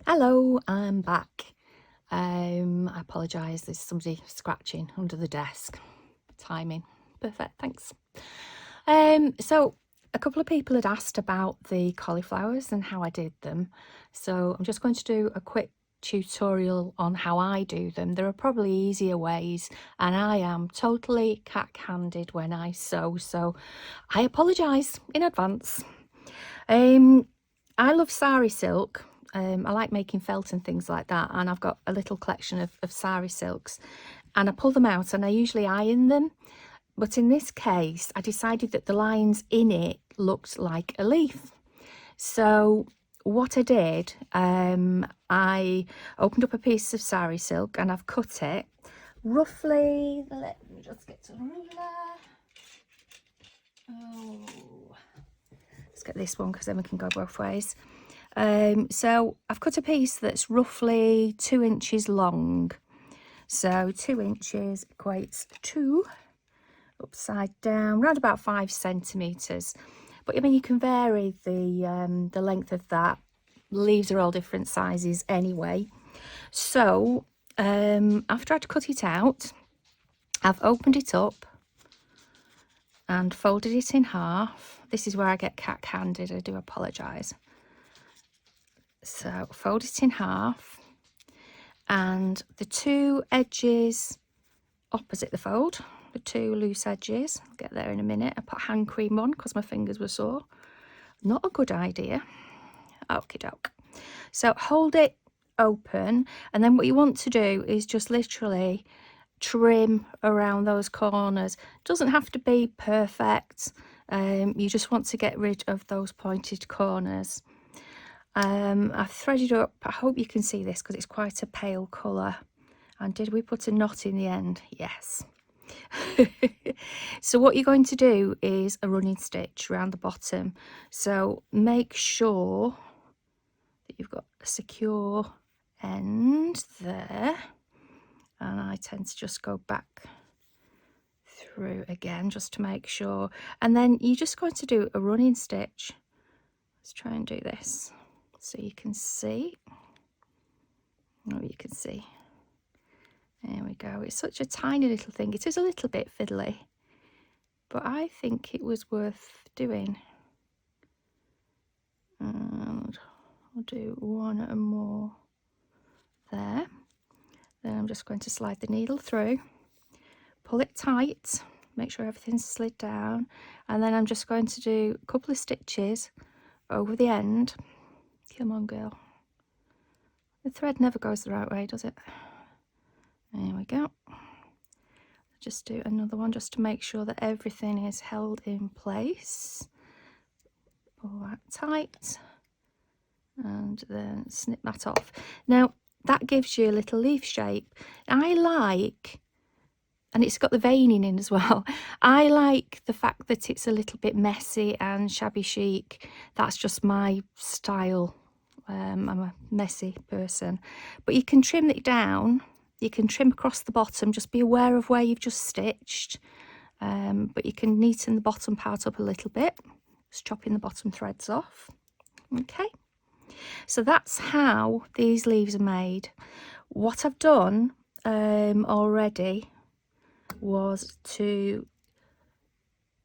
Hello, I'm back. I apologise, there's somebody scratching under the desk. Timing. Perfect, thanks. So a couple of people had asked about the cauliflowers and how I did them. So I'm just going to do a quick tutorial on how I do them. There are probably easier ways, and I am totally cack-handed when I sew, so I apologise in advance. I love sari silk. I like making felt and things like that, and I've got a little collection of sari silks, and I pull them out and I usually iron them. But in this case, I decided that the lines in it looked like a leaf. So what I did, I opened up a piece of sari silk and I've cut it roughly. Let me just get to the ruler. Oh, let's get this one because then we can go both ways. So I've cut a piece that's roughly 2 inches long. So 2 inches equates to, upside down, around about 5 centimetres. But I mean, you can vary the length of that. Leaves are all different sizes anyway. So after I'd cut it out, I've opened it up and folded it in half. This is where I get cack-handed, I do apologise. So fold it in half, and the two edges opposite the fold, the two loose edges, I'll get there in a minute. I put hand cream on because my fingers were sore. Not a good idea. Okie doke. So hold it open, and then what you want to do is just literally trim around those corners. Doesn't have to be perfect. You just want to get rid of those pointed corners. I've threaded up, I hope you can see this because it's quite a pale colour. And did we put a knot in the end? Yes. So what you're going to do is a running stitch around the bottom. So make sure that you've got a secure end there. And I tend to just go back through again just to make sure. And then you're just going to do a running stitch. Let's try and do this so you can see. Oh, you can see. There we go. It's such a tiny little thing. It is a little bit fiddly, but I think it was worth doing. And I'll do one and more there. Then I'm just going to slide the needle through, pull it tight, make sure everything's slid down, and then I'm just going to do a couple of stitches over the end. Come on, girl. The thread never goes the right way, does it? There we go. Just do another one just to make sure that everything is held in place. Pull that tight and then snip that off. Now that gives you a little leaf shape. I like, and it's got the veining in as well. I like the fact that it's a little bit messy and shabby chic. That's just my style. I'm a messy person, but you can trim it down. You can trim across the bottom. Just be aware of where you've just stitched, but you can neaten the bottom part up a little bit, just chopping the bottom threads off. Okay, so that's how these leaves are made. What I've done already was to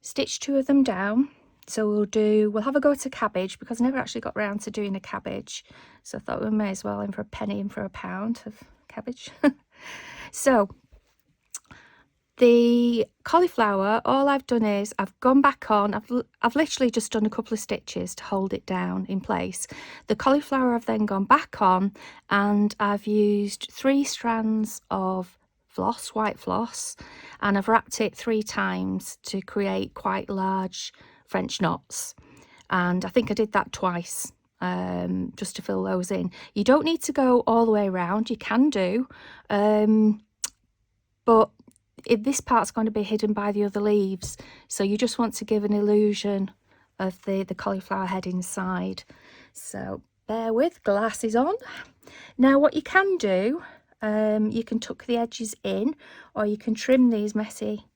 stitch 2 of them down. So we'll have a go at a cabbage because I never actually got around to doing a cabbage. So I thought we may as well in for a penny and for a pound of cabbage. So the cauliflower, all I've done is I've gone back on, I've literally just done a couple of stitches to hold it down in place. The cauliflower I've then gone back on, and I've used 3 strands of floss, white floss, and I've wrapped it 3 times to create quite large French knots. And I think I did that twice, just to fill those in. You don't need to go all the way around, you can do, but if this part's going to be hidden by the other leaves, so you just want to give an illusion of the cauliflower head inside. So bear with, glasses on. Now what you can do, you can tuck the edges in, or you can trim these messy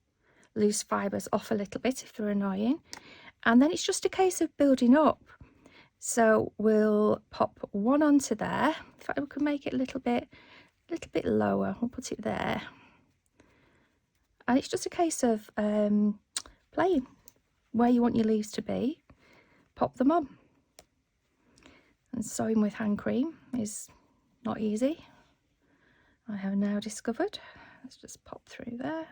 loose fibres off a little bit if they're annoying, and then it's just a case of building up. So we'll pop one onto there. In fact, we can make it a little bit lower. We'll put it there. And it's just a case of playing where you want your leaves to be. Pop them on. And sewing with hand cream is not easy, I have now discovered. Let's just pop through there.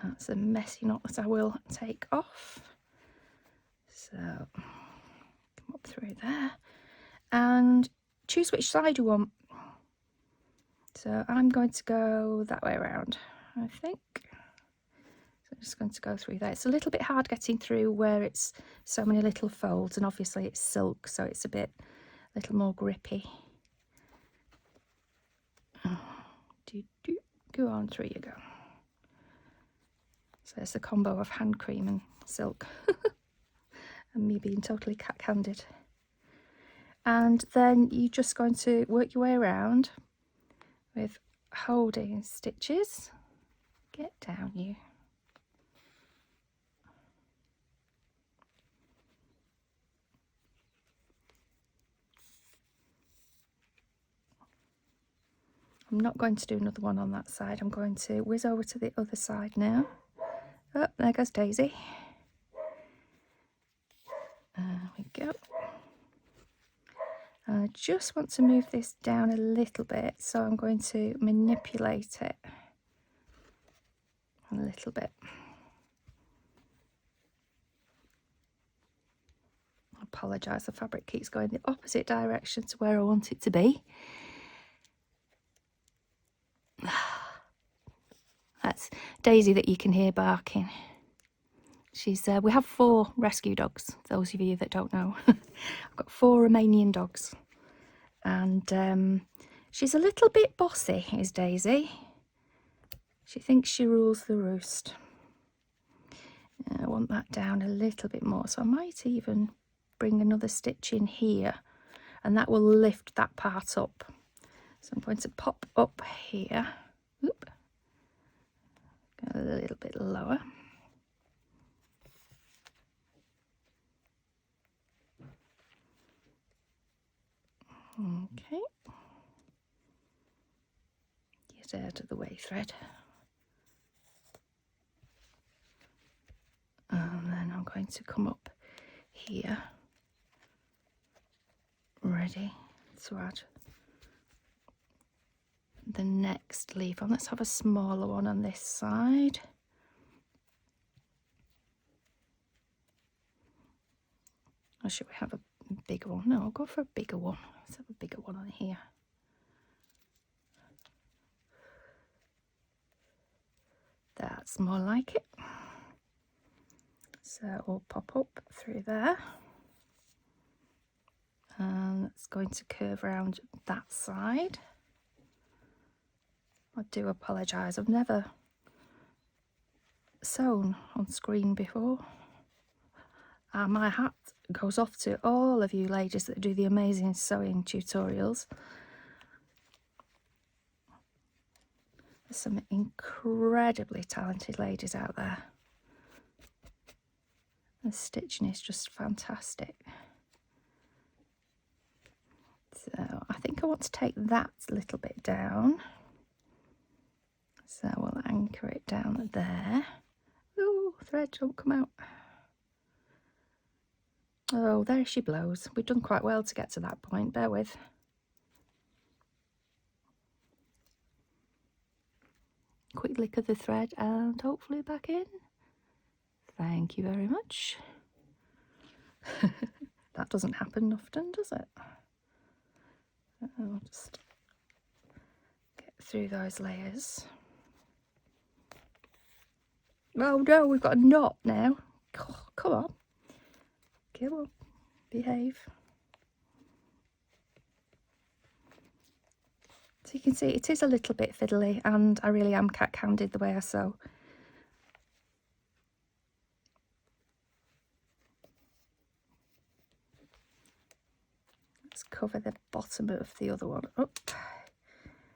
That's a messy knot that I will take off. So come up through there and choose which side you want. So I'm going to go that way around, I think. So I'm just going to go through there. It's a little bit hard getting through where it's so many little folds, and obviously it's silk, so it's a little more grippy. Go on, through you go. So it's a combo of hand cream and silk. And me being totally cat-handed. And then you're just going to work your way around with holding stitches. Get down, you. I'm not going to do another one on that side. I'm going to whiz over to the other side now. Oh, there goes Daisy. There we go. I just want to move this down a little bit, so I'm going to manipulate it a little bit. I apologise, the fabric keeps going the opposite direction to where I want it to be. That's Daisy that you can hear barking. She's we have 4 rescue dogs, those of you that don't know. I've got 4 Romanian dogs, and she's a little bit bossy, is Daisy. She thinks she rules the roost. I want that down a little bit more, so I might even bring another stitch in here, and that will lift that part up. So I'm going to pop up here. Oop. Go a little bit lower. Okay. Get out of the way, thread. And then I'm going to come up here, ready to add the next leaf on. Let's have a smaller one on this side. Or should we have a bigger one? No, I'll go for a bigger one. Let's have a bigger one on here. That's more like it. So we'll pop up through there. And it's going to curve around that side. I do apologise, I've never sewn on screen before. My hat goes off to all of you ladies that do the amazing sewing tutorials. There's some incredibly talented ladies out there. The stitching is just fantastic. So I think I want to take that little bit down. So we'll anchor it down there. Oh, thread, don't come out. Oh, there she blows. We've done quite well to get to that point, bear with. Quick lick of the thread and hopefully back in. Thank you very much. That doesn't happen often, does it? I'll just get through those layers. Oh no, we've got a knot now. Oh, come on. Come on, behave. So you can see it is a little bit fiddly, and I really am cat-handed the way I sew. Let's cover the bottom of the other one up.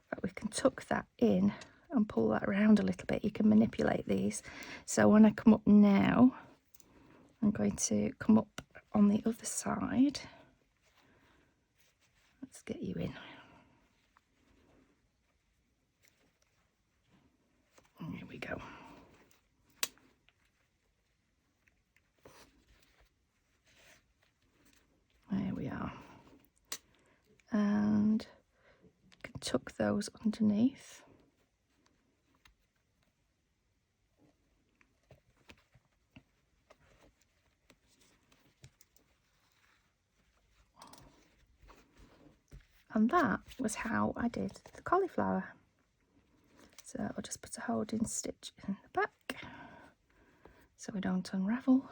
But we can tuck that in and pull that around a little bit. You can manipulate these. So when I come up now, I'm going to come up on the other side. Let's get you in. Here we go. There we are. And you can tuck those underneath. And that was how I did the cauliflower. So I'll just put a holding stitch in the back so we don't unravel.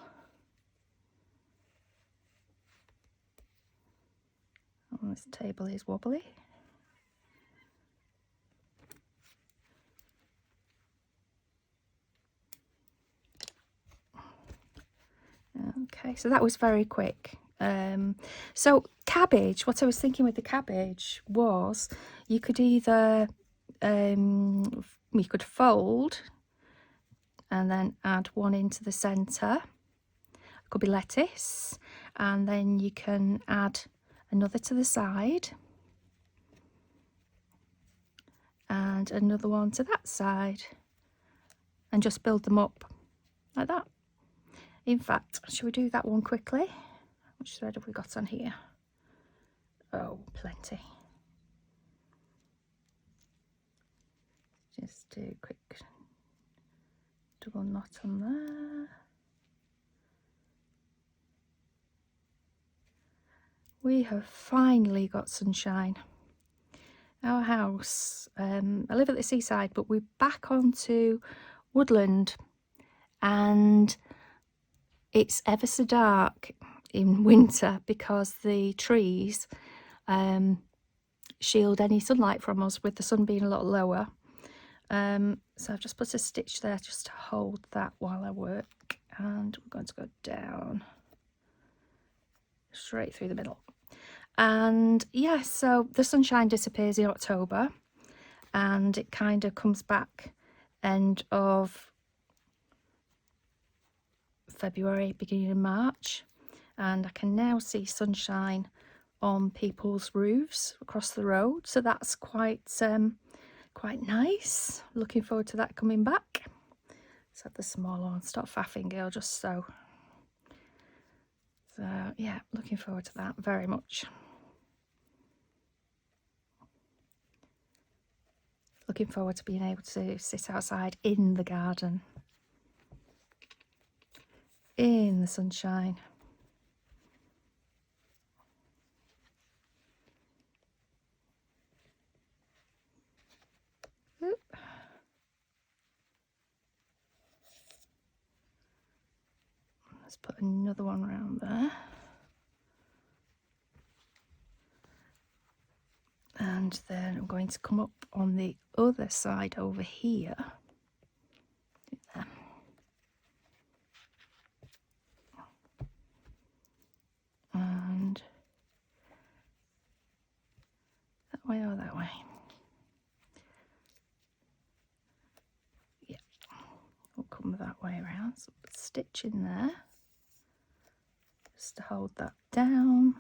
And this table is wobbly. Okay, so that was very quick. So cabbage, what I was thinking with the cabbage was you could either you could fold and then add one into the center. It could be lettuce, and then you can add another to the side and another one to that side, and just build them up like that. In fact, shall we do that one quickly? Which thread have we got on here? Oh, plenty. Just do a quick double knot on there. We have finally got sunshine. Our house, I live at the seaside, but we're back onto woodland, and it's ever so dark in winter because the trees shield any sunlight from us, with the sun being a lot lower. So I've just put a stitch there just to hold that while I work, and we're going to go down straight through the middle. And yeah, so the sunshine disappears in October, and it kind of comes back end of February, beginning of March, and I can now see sunshine on people's roofs across the road, so that's quite nice. Looking forward to that coming back. Let's have the smaller one. Stop faffing, girl, just so yeah, looking forward to that very much. Looking forward to being able to sit outside in the garden in the sunshine. Oop. Let's put another one around there. And then I'm going to come up on the other side over here. There. And that way or that way. Yeah, we'll come that way around. So put a stitch in there just to hold that down.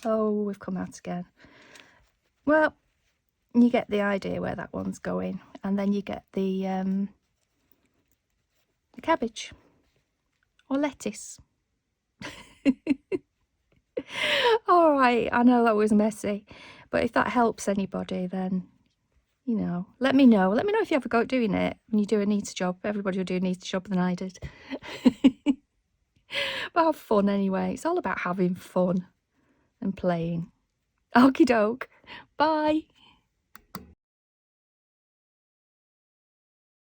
Oh, we've come out again. Well, you get the idea where that one's going, and then you get the cabbage or lettuce. All right, I know that was messy, but if that helps anybody, then you know, let me know. Let me know if you ever go doing it when you do a needs job. Everybody will do a needs job than I did. But have fun anyway. It's all about having fun and playing. Okie doke. Bye.